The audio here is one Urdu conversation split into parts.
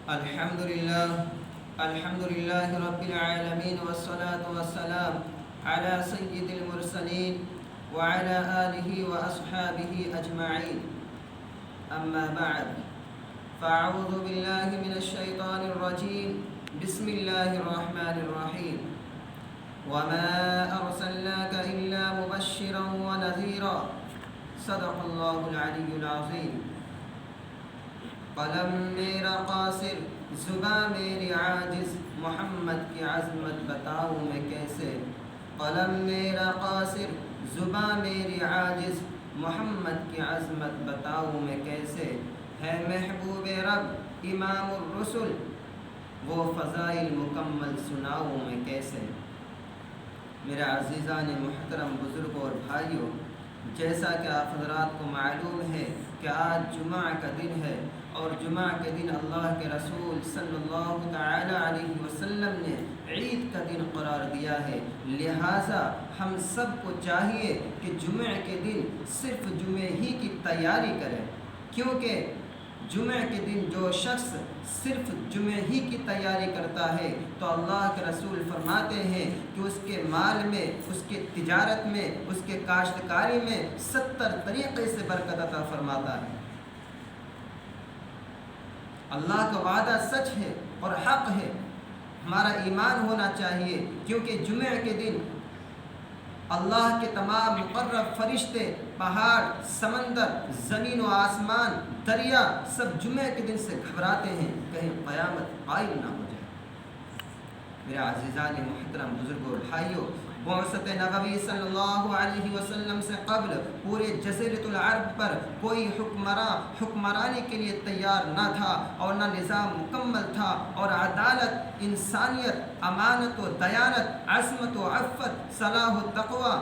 الحمد لله رب العالمين والصلاة والسلام على سيد المرسلين وعلى آله وأصحابه أجمعين. أما بعد، فأعوذ بالله من الشيطان الرجيم. بسم الله الرحمن الرحيم. وما أرسلناك إلا مبشرا ونذيرا. صدق الله العلي العظيم. قلم میرا قاصر، زباں میری عاجز، محمد کی عظمت بتاؤں میں کیسے. قلم میرا قاصر، زباں میری عاجز، محمد کی عظمت بتاؤں میں کیسے. ہے محبوب رب امام الرسل، وہ فضائل مکمل سناؤں میں کیسے. میرے عزیزان محترم بزرگوں اور بھائیوں، جیسا کہ آپ حضرات کو معلوم ہے کہ آج جمعہ کا دن ہے، اور جمعہ کے دن اللہ کے رسول صلی اللہ تعالی علیہ وسلم نے عید کا دن قرار دیا ہے. لہٰذا ہم سب کو چاہیے کہ جمعہ کے دن صرف جمعہ ہی کی تیاری کریں، کیونکہ جمعہ کے دن جو شخص صرف جمعہ ہی کی تیاری کرتا ہے تو اللہ کے رسول فرماتے ہیں کہ اس کے مال میں، اس کے تجارت میں، اس کے کاشتکاری میں 70 طریقے سے برکت عطا فرماتا ہے. اللہ کا وعدہ سچ ہے اور حق ہے. ہمارا ایمان ہونا چاہیے، کیونکہ جمعہ کے دن اللہ کے تمام مقرب فرشتے، پہاڑ، سمندر، زمین و آسمان، دریا، سب جمعہ کے دن سے گھبراتے ہیں کہیں قیامت قائم نہ ہو جائے. میرے عزیزان محترم بزرگوں اور بھائیوں، بعثت نبوی صلی اللہ علیہ وسلم سے قبل پورے جزیرۃ العرب پر کوئی حکمرانی کے لیے تیار نہ تھا، اور نہ نظام مکمل تھا، اور عدالت، انسانیت، امانت و دیانت، عصمت و عفت، صلاح و تقوی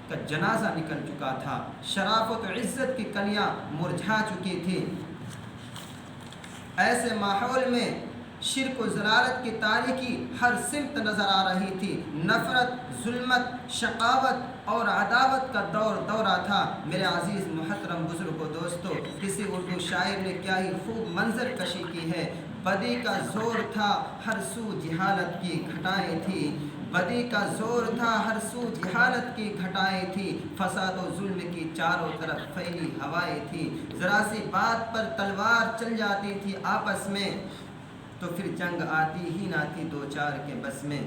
کا جنازہ نکل چکا تھا. شرافت و عزت کی کلیاں مرجھا چکی تھی. ایسے ماحول میں شرک و ضلالت کی تاریکی ہر سمت نظر آ رہی تھی. نفرت، ظلمت، شقاوت اور عداوت کا دورہ تھا. میرے عزیز محترم بزرگ و دوستو، کسی اردو شاعر نے کیا ہی خوب منظر کشی کی ہے. بدی کا زور تھا ہر سو جہالت کی گھٹائیں تھی. بدی کا زور تھا ہر سو جہالت کی گھٹائیں تھی. فساد و ظلم کی چاروں طرف پھیلی ہوائیں تھی. ذرا سی بات پر تلوار چل جاتی تھی آپس میں تو پھر جنگ آتی ہی نہ تھی دو چار کے بس میں.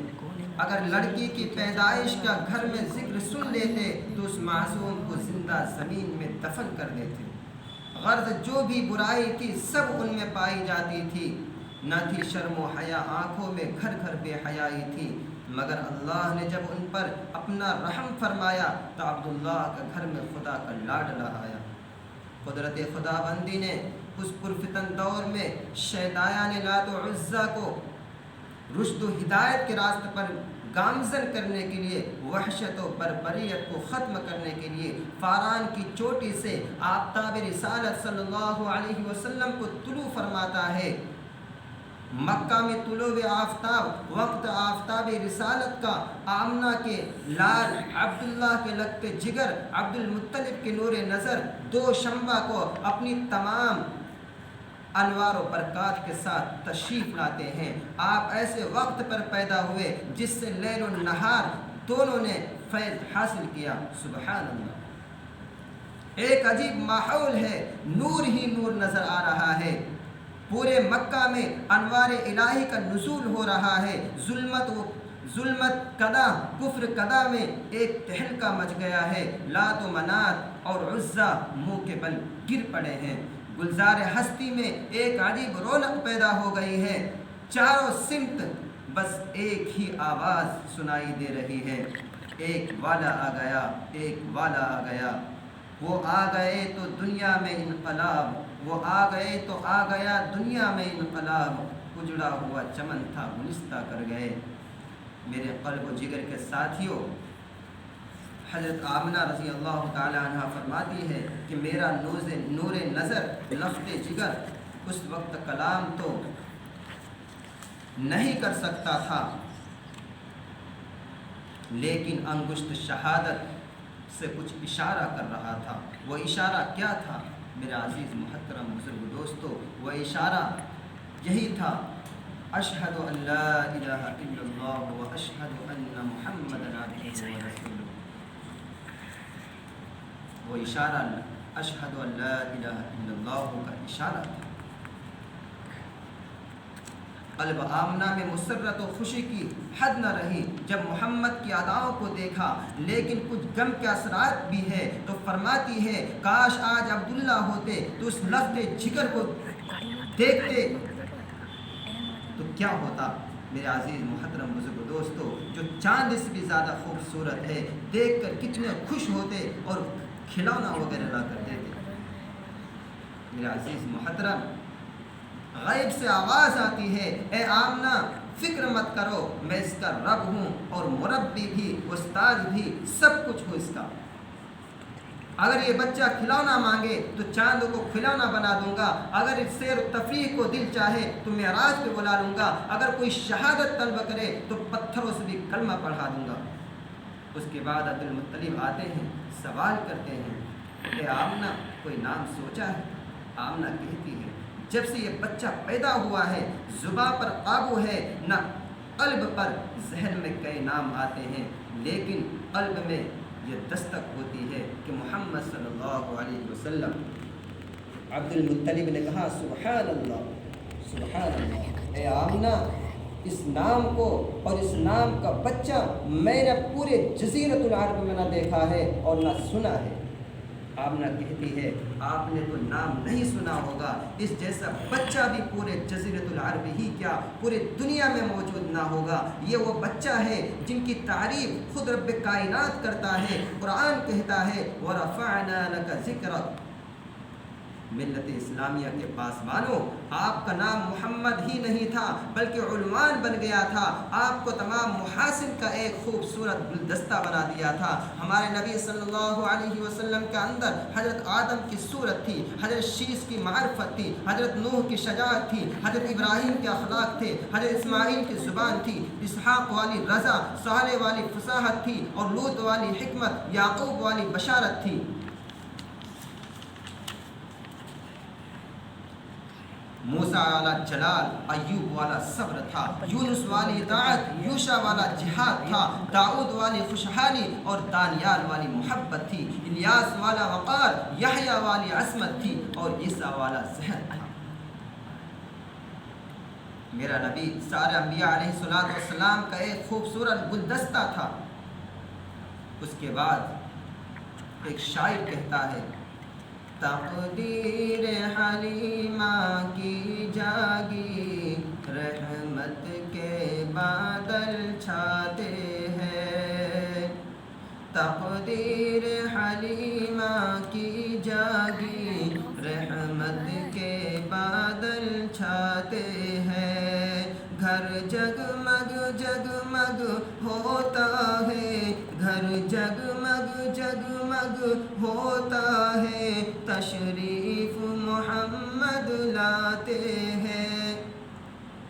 اگر لڑکی کی پیدائش کا گھر میں ذکر سن لیتے تو اس معصوم کو زندہ زمین میں دفن کر دیتے. غرض جو بھی برائی تھی سب ان میں پائی جاتی تھی. نہ تھی شرم و حیا آنکھوں میں، گھر گھر بے حیائی تھی. مگر اللہ نے جب ان پر اپنا رحم فرمایا تو عبداللہ کا گھر میں خدا کا لاڈلا آیا. قدرت خدا بندی نے اس پرفتن دور میں شیدایان لات و عزا کو رشد و ہدایت کے راستے پر گامزن کرنے کے لیے، وحشت و بربریت کو ختم کرنے کے لیے فاران کی چوٹی سے آفتاب رسالت صلی اللہ علیہ وسلم کو طلوع فرماتا ہے. مکہ میں طلوع آفتاب وقت آفتاب رسالت کا آمنہ کے لال عبداللہ کے لگتے جگر عبد المطلب کے نور نظر دو شنبہ کو اپنی تمام انوار و برکات کے ساتھ تشریف لاتے ہیں. آپ ایسے وقت پر پیدا ہوئے جس سے لیل و نہار دونوں نے فیض حاصل کیا. سبحان اللہ. ایک عجیب ماحول ہے، نور ہی نور نظر آ رہا ہے. پورے مکہ میں انوار الہی کا نزول ہو رہا ہے. ظلمت کدا، کفر کدا میں ایک تہلکہ مچ گیا ہے. لات و منات اور عزا منہ کے بل گر پڑے ہیں. گلزار ہستی میں ایک عجیب رونق پیدا ہو گئی ہے. چاروں سمت بس ایک ہی آواز سنائی دے رہی ہے، ایک والا آ گیا، ایک والا آ گیا. وہ آ گئے تو دنیا میں انقلاب، وہ آ گئے تو آ گیا دنیا میں انقلاب. اجڑا ہوا چمن تھا گلستہ کر گئے. میرے قلب و جگر کے ساتھیوں، حضرت آمنہ رضی اللہ تعالی عنہ فرماتی ہے کہ میرا نور نظر، لفت جگر اس وقت کلام تو نہیں کر سکتا تھا، لیکن انگشت شہادت سے کچھ اشارہ کر رہا تھا. وہ اشارہ کیا تھا میرے عزیز محترم بزرگ دوستو؟ وہ اشارہ یہی تھا اشہد ان لا الہ الا اللہ و اشہد ان محمدًا عبدہ و رسولہ. وہ اشارہ اشہد ان لا الہ الا اللہ کا اشارہ تھا. قلب آمنہ میں مسرت و خوشی کی حد نہ رہی جب محمد کی اداؤں کو دیکھا، لیکن کچھ غم کے اثرات بھی ہے. تو فرماتی ہے کاش آج عبداللہ ہوتے تو اس لفظ جگر کو دیکھتے تو کیا ہوتا. میرے عزیز محترم بزرگ دوستو، جو چاند سے بھی زیادہ خوبصورت ہے، دیکھ کر کتنے خوش ہوتے اور کھلونا وغیرہ لا کر دیتے. میرے عزیز محترم، غیب سے آواز آتی ہے اے آمنہ فکر مت کرو، میں اس کا رب ہوں اور مربی بھی، استاد بھی، سب کچھ ہوں اس کا. اگر یہ بچہ کھلونا مانگے تو چاند کو کھلونا بنا دوں گا. اگر اس سیر و تفریح کو دل چاہے تو معراج پہ بلا لوں گا. اگر کوئی شہادت طلب کرے تو پتھروں سے بھی کلمہ پڑھا دوں گا. اس کے بعد عبد المطلب آتے ہیں، سوال کرتے ہیں اے آمنہ کوئی نام سوچا ہے؟ آمنہ کہتی ہے جب سے یہ بچہ پیدا ہوا ہے زباں پر قابو ہے نہ قلب پر. ذہن میں کئی نام آتے ہیں لیکن قلب میں یہ دستک ہوتی ہے کہ محمد صلی اللہ علیہ وسلم. عبد المطلب نے کہا سبحان اللہ سبحان اللہ، اے آمنہ اس نام کو اور اس نام کا بچہ میں نے پورے جزیرۃ العرب میں نہ دیکھا ہے اور نہ سنا ہے. آمنہ کہتی ہے آپ نے تو نام نہیں سنا ہوگا، اس جیسا بچہ بھی پورے جزیرۃ العرب ہی کیا پورے دنیا میں موجود نہ ہوگا. یہ وہ بچہ ہے جن کی تعریف خود رب کائنات کرتا ہے. قرآن کہتا ہے وَرَفَعْنَا لَكَ ذِكْرَكَ. ملت اسلامیہ کے پاسبانوں، آپ کا نام محمد ہی نہیں تھا بلکہ عنوان بن گیا تھا. آپ کو تمام محاسن کا ایک خوبصورت گلدستہ بنا دیا تھا. ہمارے نبی صلی اللہ علیہ وسلم کے اندر حضرت آدم کی صورت تھی، حضرت شیش کی معرفت تھی، حضرت نوح کی شجاعت تھی، حضرت ابراہیم کے اخلاق تھے، حضرت اسماعیل کی زبان تھی، اسحاق والی رضا، صالح والی فصاحت تھی اور لوط والی حکمت، یعقوب والی بشارت تھی. موسیٰ والا جلال، ایوب والا صبر تھا، یونس والی اطاعت، یوشع والا جہاد تھا، داؤد والی خوشحالی اور دانیال والی محبت تھی، الیاس والا وقار، یحییٰ والی عصمت تھی اور عیسیٰ والا زہر تھا. میرا نبی سارے انبیاء علیہ السلام کا ایک خوبصورت گلدستہ تھا. اس کے بعد ایک شاعر کہتا ہے تقدیر حلیمہ کی جاگی رحمت کے بادل چھاتے ہیں. تقدیر حلیمہ کی جاگی رحمت کے بادل چھاتے ہیں. گھر جگمگ جگمگ ہوتا ہے، گھر جگمگ جگمگ ہوتا ہے، تشریف محمد لاتے ہیں.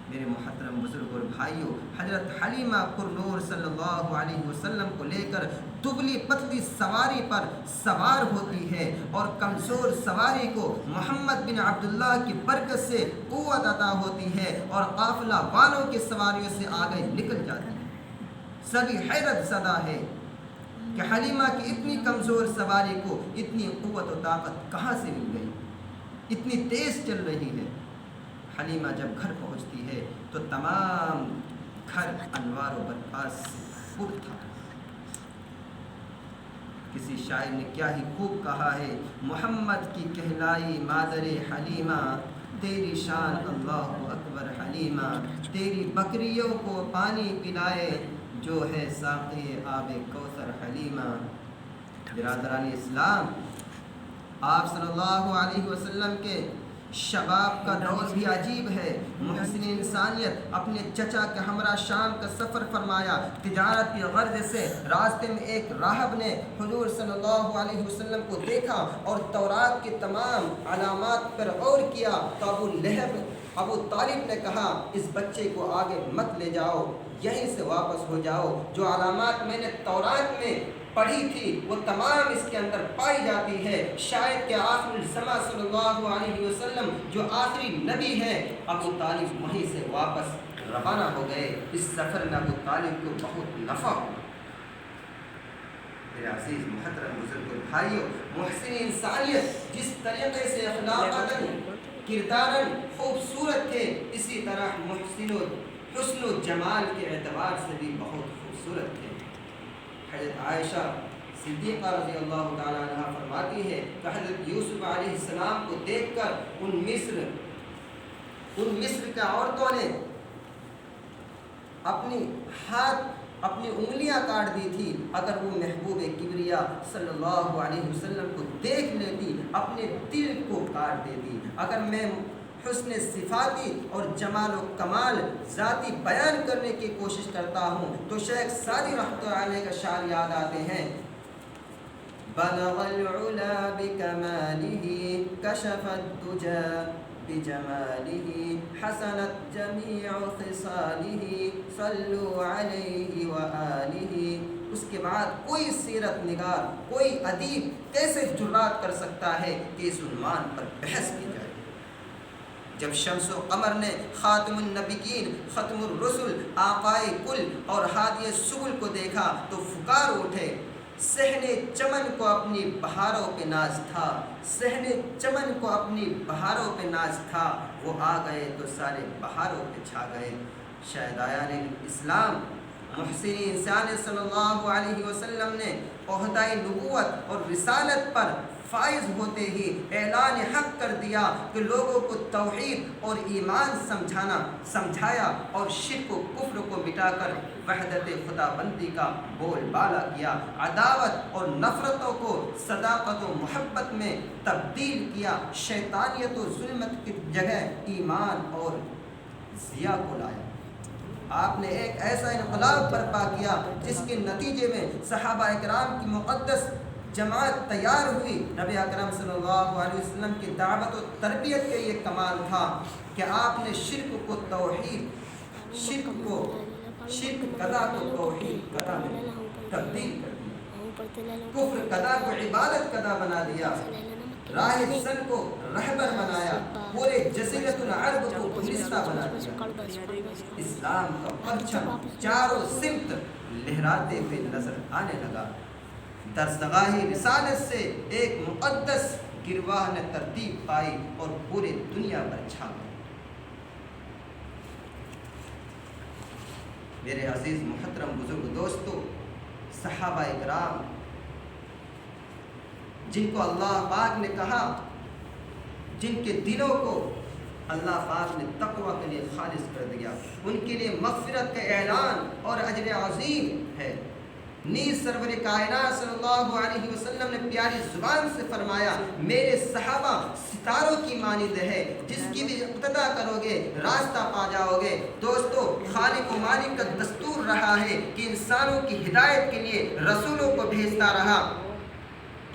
میرے محترم بزرگ اور بھائیوں، حضرت حلیمہ پرنور صلی اللہ علیہ وسلم کو لے کر دبلی پتلی سواری پر سوار ہوتی ہے اور کمزور سواری کو محمد بن عبداللہ کی برکت سے قوت عطا ہوتی ہے اور قافلہ والوں کی سواریوں سے آگے نکل جاتی ہے. سبھی حیرت زدہ ہے کہ حلیمہ کی اتنی کمزور سواری کو اتنی قوت و طاقت کہاں سے مل گئی، اتنی تیز چل رہی ہے. حلیمہ جب گھر پہنچتی ہے تو تمام گھر انوار و برقاس سے پر تھا. کسی شاعر نے کیا ہی خوب کہا ہے، محمد کی کہلائی مادر حلیمہ، تیری شان اللہ اکبر حلیمہ، تیری بکریوں کو پانی پلائے جو ہے ساقی آب کوثر حلیمہ. برادران اسلام، آپ صلی اللہ علیہ وسلم کے شباب کا دور بھی عجیب ہے. محسن انسانیت اپنے چچا کے ہمراہ شام کا سفر فرمایا. تجارت کی غرض سے راستے میں ایک راہب نے حضور صلی اللہ علیہ وسلم کو دیکھا اور تورات کی تمام علامات پر غور کیا تو ابو طالب نے کہا اس بچے کو آگے مت لے جاؤ، یہیں سے واپس ہو جاؤ. جو علامات میں نے تورات میں پڑھی تھی وہ تمام اس کے اندر پائی جاتی ہے۔ شاید کہ آخر الزماں صلی اللہ علیہ وسلم جو آخری نبی ہے، ابو طالب وہیں سے واپس روانہ ہو گئے۔ اس سفر میں ابو طالب کو بہت نفع ہوا۔ میرے عزیز محترم بزرگ بھائیوں، محسن انسانیت جس طریقے سے اخلاقاً کرداراً خوبصورت تھے، اسی طرح حسن و جمال کے اعتبار سے بھی بہت خوبصورت تھے۔ حضرت عائشہ صدیقہ رضی اللہ تعالیٰ عنہ فرماتی ہے کہ حضرت یوسف علیہ السلام کو دیکھ کر ان مصر کے عورتوں نے اپنی انگلیاں کاٹ دی تھی۔ اگر وہ محبوب کبریا صلی اللہ علیہ وسلم کو دیکھ لیتی، اپنے دل کو کاٹ دیتی۔ اگر میں حسن صفاتی اور جمال و کمال ذاتی بیان کرنے کی کوشش کرتا ہوں تو شیخ سعدی رحمۃ اللہ علیہ کا شعر یاد آتے ہیں، بلغ العلا بکمالہ کشف الدجا بجمالہ حسنت جمیع خصالہ صلوا علیہ وآلہ۔ اس کے بعد کوئی سیرت نگار، کوئی ادیب کیسے جرات کر سکتا ہے کہ اس عنوان پر بحث کی جائے؟ جب شمس و قمر نے خاتم النبیین، ختم الرسل، آقائے کل اور ہادی سبل کو دیکھا تو پکار اٹھے، صحن چمن کو اپنی بہاروں پہ ناز تھا، صحن چمن کو اپنی بہاروں پہ ناز تھا، وہ آ گئے تو سارے بہاروں پہ چھا گئے۔ شاید آیان اسلام محسن انسان صلی اللہ علیہ وسلم نے عہدہ نبوت اور رسالت پر فائز ہوتے ہی اعلان حق کر دیا کہ لوگوں کو توحید اور ایمان سمجھایا اور شرک و کفر کو مٹا کر وحدت خدا بندی کا بول بالا کیا، عداوت اور نفرتوں کو صداقت و محبت میں تبدیل کیا، شیطانیت و ظلمت کی جگہ ایمان اور ضیاء کو لایا۔ آپ نے ایک ایسا انقلاب برپا کیا جس کے نتیجے میں صحابہ اکرام کی مقدس جماعت تیار ہوئی۔ نبی اکرم صلی اللہ علیہ وسلم کی دعوت و تربیت کا یہ کمال تھا کہ آپ نے شرک کو توحید، شرک قضا کو توحید قضا میں تبدیل کر دیا، کفر قضا کو عبادت قضا بنا دیا، راہ سن کو رہبر بنایا، پورے جزیرۃ العرب کو گلستہ بنا دیا۔ اسلام کا پرچم چاروں سمت لہراتے ہوئے نظر آنے لگا۔ درسگاہ رسالت سے ایک مقدس گرواہ نے ترتیب پائی اور پورے دنیا پر چھا گئی۔ میرے عزیز محترم بزرگ دوستو، صحابہ اکرام جن کو اللہ پاک نے کہا، جن کے دلوں کو اللہ پاک نے تقوی کے لیے خالص کر دیا، ان کے لیے مغفرت کا اعلان اور اجر عظیم ہے۔ نیز سرور کائنات صلی اللہ علیہ وسلم نے پیاری زبان سے فرمایا، میرے صحابہ ستاروں کی مانند ہے، جس کی بھی اقتدا کرو گے راستہ پا جاؤ گے۔ دوستو، خالق و مالک کا دستور رہا ہے کہ انسانوں کی ہدایت کے لیے رسولوں کو بھیجتا رہا۔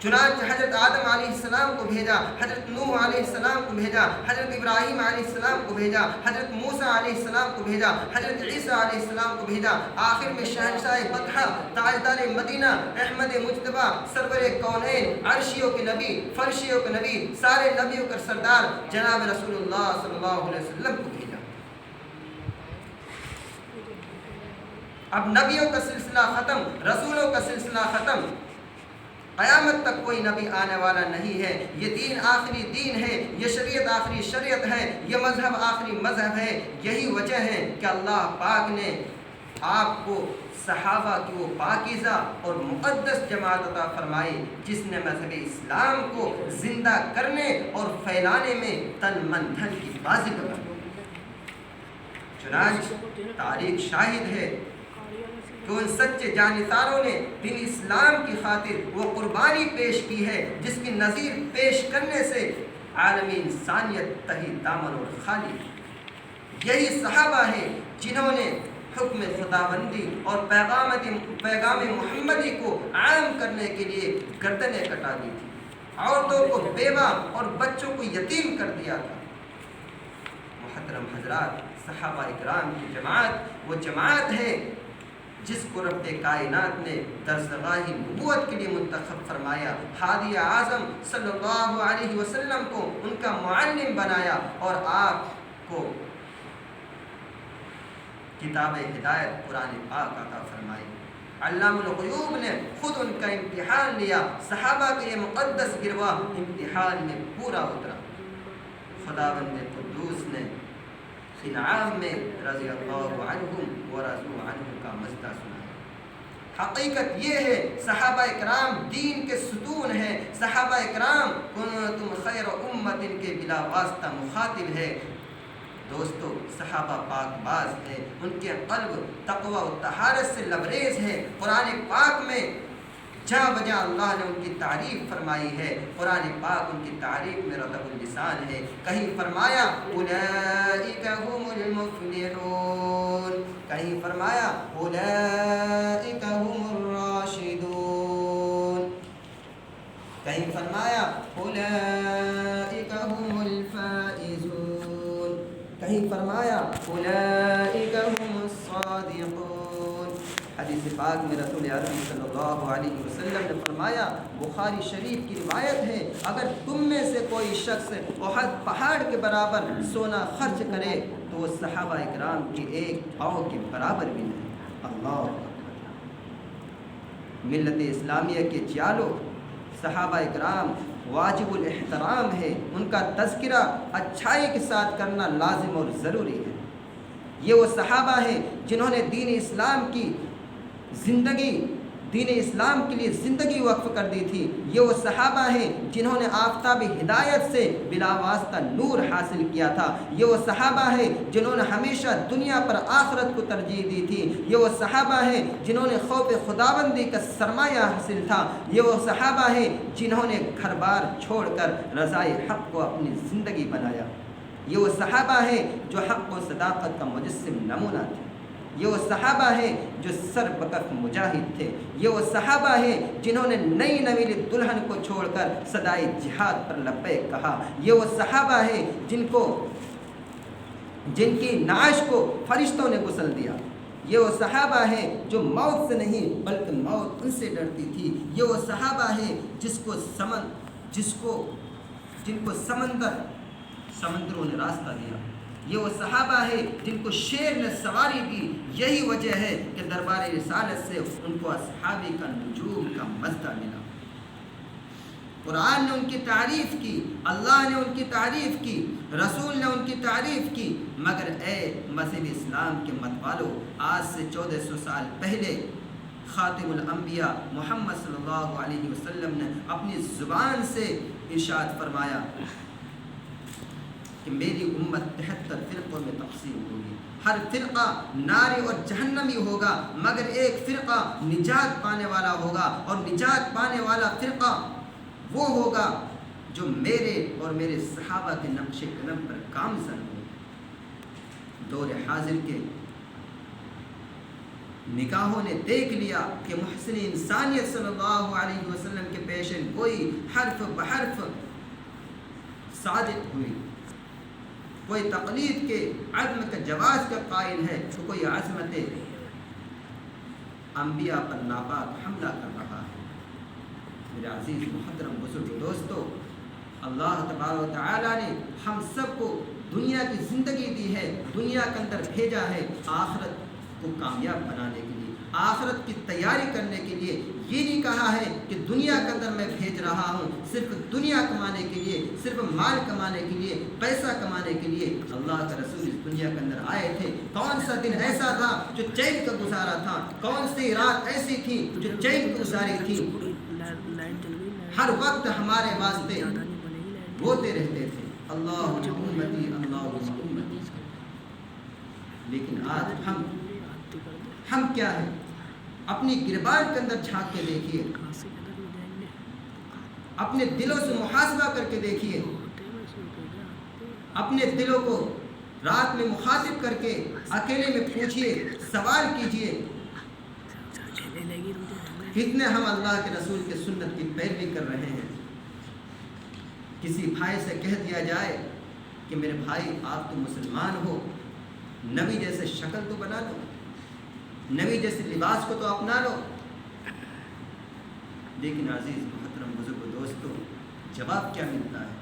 چنانچہ حضرت آدم علیہ السلام کو بھیجا، حضرت نوح علیہ السلام کو بھیجا، حضرت ابراہیم علیہ السلام کو بھیجا، حضرت موسیٰ علیہ السلام کو بھیجا، حضرت عیسیٰ علیہ السلام کو بھیجا، آخر میں شہنشاہ بطحہ، تاجدار مدینہ، احمد مجتبیٰ، سرور کونین، عرشیوں کے نبی، فرشیوں کے نبی، سارے نبیوں کا سردار جناب رسول اللہ صلی اللہ علیہ وسلم کو بھیجا۔ اب نبیوں کا سلسلہ ختم، رسولوں کا سلسلہ ختم، قیامت تک کوئی نبی آنے والا نہیں ہے۔ یہ دین آخری دین ہے، یہ شریعت آخری شریعت ہے، یہ مذہب آخری مذہب ہے۔ یہی وجہ ہے کہ اللہ پاک نے آپ کو صحابہ کی وہ پاکیزہ اور مقدس جماعت عطا فرمائی جس نے مذہب اسلام کو زندہ کرنے اور پھیلانے میں تن من دھن کی بازی لگائی۔ چنانچہ تاریخ شاہد ہے کہ ان سچے جانثاروں نے دین اسلام کی خاطر وہ قربانی پیش کی ہے جس کی نظیر پیش کرنے سے عالمی انسانیت تہی دامن اور خالی۔ یہی صحابہ ہیں جنہوں نے حکم خداوندی اور پیغام محمدی کو عام کرنے کے لیے گردنیں کٹا دی تھی، عورتوں کو بیوہ اور بچوں کو یتیم کر دیا تھا۔ محترم حضرات، صحابہ اکرام کی جماعت وہ جماعت ہے جس کو رب کائنات نے درسگاہ نبوت کے لیے منتخب فرمایا، ہادی اعظم صلی اللہ علیہ وسلم کو ان کا معلم بنایا اور آپ کو کتاب ہدایت قرآن پاک عطا فرمائی۔ علام الغیوب نے خود ان کا امتحان لیا، صحابہ کے یہ مقدس گروہ امتحان میں پورا اترا۔ خداوند قدوس نے انعام میں رضی اللہ عنہم ورضوا عنہ کا مزدہ سنایا۔ حقیقت یہ ہے صحابہ اکرام دین کے ستون ہیں، صحابہ اکرام کنتم خیر امت کے بلا واسطہ مخاطب ہے۔ دوستو صحابہ پاک باز ہے، ان کے قلب تقوی و طہارت سے لبریز ہے۔ قرآن پاک میں جہاں بجا اللہ نے ان کی تعریف فرمائی ہے، قرآن پاک ان کی تعریف میں رطب اللسان ہے۔ کہیں فرمایا اولئک هم المفلحون، کہیں فرمایا اولئک هم الراشدون، کہیں فرمایا اولئک هم الفائزون، کہیں فرمایا اولئک هم الصادقون۔ حدیث پاک میں رسول عربی صلی اللہ علیہ وسلم نے فرمایا، بخاری شریف کی روایت ہے، اگر تم میں سے کوئی شخص احد پہاڑ کے برابر سونا خرچ کرے تو وہ صحابہ اکرام کے ایک پاؤں کے برابر بھی نہیں۔ اللہ ملت اسلامیہ کے چالو صحابہ اکرام واجب الاحترام ہے، ان کا تذکرہ اچھائی کے ساتھ کرنا لازم اور ضروری ہے۔ یہ وہ صحابہ ہیں جنہوں نے دین اسلام کی زندگی، دین اسلام کے لیے زندگی وقف کر دی تھی۔ یہ وہ صحابہ ہیں جنہوں نے آفتاب ہدایت سے بلا واسطہ نور حاصل کیا تھا۔ یہ وہ صحابہ ہیں جنہوں نے ہمیشہ دنیا پر آخرت کو ترجیح دی تھی۔ یہ وہ صحابہ ہیں جنہوں نے خوف خداوندی کا سرمایہ حاصل تھا۔ یہ وہ صحابہ ہیں جنہوں نے گھر بار چھوڑ کر رضائے حق کو اپنی زندگی بنایا۔ یہ وہ صحابہ ہیں جو حق و صداقت کا مجسم نمونہ تھے۔ یہ وہ صحابہ ہیں جو سر بکف مجاہد تھے۔ یہ وہ صحابہ ہیں جنہوں نے نئی نویلی دلہن کو چھوڑ کر صدائے جہاد پر لبیک کہا۔ یہ وہ صحابہ ہیں جن کی نعش کو فرشتوں نے غسل دیا۔ یہ وہ صحابہ ہیں جو موت سے نہیں بلکہ موت ان سے ڈرتی تھی۔ یہ وہ صحابہ ہیں جن کو سمندروں نے راستہ دیا۔ یہ وہ صحابہ ہیں جن کو شیر نے سواری دی۔ یہی وجہ ہے کہ دربار رسالت سے ان کو اصحابی کا نجوم کا مزدہ ملا۔ قرآن نے ان کی تعریف کی، اللہ نے ان کی تعریف کی، رسول نے ان کی تعریف کی، مگر اے مذہب اسلام کے مت والو، آج سے 1400 سال پہلے خاتم الانبیاء محمد صلی اللہ علیہ وسلم نے اپنی زبان سے ارشاد فرمایا کہ میری امت 73 فرقوں میں تقسیم ہوگی، ہر فرقہ ناری اور جہنمی ہوگا، مگر ایک فرقہ نجات پانے والا ہوگا، اور نجات پانے والا فرقہ وہ ہوگا جو میرے اور میرے صحابہ کے نقش قدم پر گامزن ہو۔ دور حاضر کے نگاہوں نے دیکھ لیا کہ محسن انسانیت صلی اللہ علیہ وسلم کے پیشن گوئی حرف بحرف صادق ہوئی۔ کوئی تقلید کے عزم کا جواز کا قائل ہے تو کوئی عظمت انبیاء پر ناپاک حملہ کر رہا ہے۔ میرے عزیز محترم بزرگ دوستو، اللہ تبارک و تعالیٰ نے ہم سب کو دنیا کی زندگی دی ہے، دنیا کے اندر بھیجا ہے آخرت کو کامیاب بنانے کے لیے، آخرت کی تیاری کرنے کے لیے۔ یہ نہیں کہا ہے کہ دنیا کے اندر میں بھیج رہا ہوں صرف دنیا کمانے کے لیے، صرف مال کمانے کے لیے، پیسہ کمانے کے لیے۔ اللہ کا رسول اس دنیا کے اندر آئے تھے، کون سا دن ایسا تھا جو چین کا گزارا تھا، کون سی رات ایسی تھی جو چین کی گزاری تھی؟ ہر وقت ہمارے واسطے روتے رہتے تھے، اللہ امتی اللہ امتی۔ لیکن آج ہم کیا ہیں؟ اپنی گربان کے اندر جھانک کے دیکھیے، اپنے دلوں سے محاسبہ کر کے دیکھیے، اپنے دلوں کو رات میں مخاطب کر کے اکیلے میں پوچھئے، سوال کیجئے، کتنے ہم اللہ کے رسول کے سنت کی پیروی کر رہے ہیں؟ کسی بھائی سے کہہ دیا جائے کہ میرے بھائی آپ تو مسلمان ہو، نبی جیسے شکل تو بنا لو، نبی جیسے لباس کو تو اپنا لو. لیکن عزیز محترم بزرگ دوستو، جواب کیا ملتا ہے؟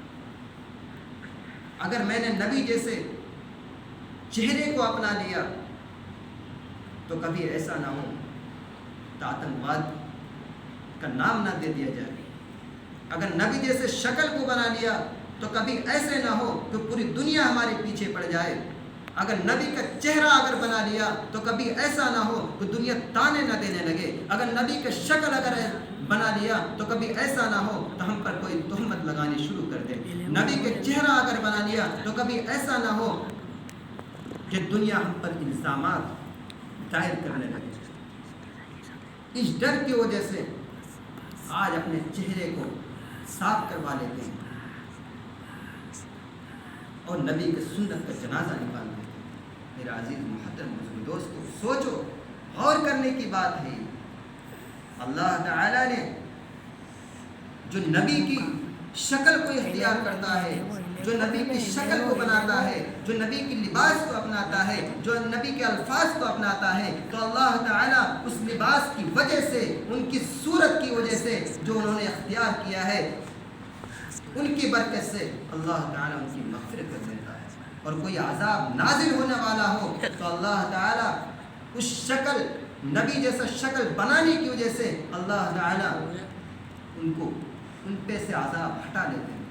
اگر میں نے نبی جیسے چہرے کو اپنا لیا تو کبھی ایسا نہ ہو تو آتنکواد کا نام نہ دے دیا جائے. اگر نبی جیسے شکل کو بنا لیا تو کبھی ایسے نہ ہو کہ پوری دنیا ہمارے پیچھے پڑ جائے. اگر نبی کا چہرہ اگر بنا لیا تو کبھی ایسا نہ ہو کہ دنیا تانے نہ دینے لگے. اگر نبی کا شکل اگر بنا لیا تو کبھی ایسا نہ ہو تو ہم پر کوئی تہمت لگانی شروع کر دے. نبی کا چہرہ اگر بنا لیا تو کبھی ایسا نہ ہو کہ دنیا ہم پر الزامات دائر کرنے لگے. اس ڈر کی وجہ سے آج اپنے چہرے کو صاف کروا لیتے ہیں اور نبی کے سنت کا جنازہ نکال دیتے ہیں. میرا عزیز محترم دوستو، سوچو، غور کرنے کی بات ہے. اللہ تعالیٰ نے جو نبی کی شکل کو اختیار کرتا ہے، جو نبی کی شکل کو بناتا ہے، جو نبی کی لباس کو اپناتا ہے، جو نبی کے الفاظ کو اپناتا ہے، تو اللہ تعالیٰ اس لباس کی وجہ سے، ان کی صورت کی وجہ سے جو انہوں نے اختیار کیا ہے، ان کی برکت سے اللہ تعالیٰ ان کی مغفرت کر دیتا ہے. اور کوئی عذاب نازل ہونے والا ہو تو اللہ تعالیٰ اس شکل، نبی جیسا شکل بنانے کی وجہ سے اللہ تعالیٰ ان پہ سے عذاب ہٹا لیتے ہیں.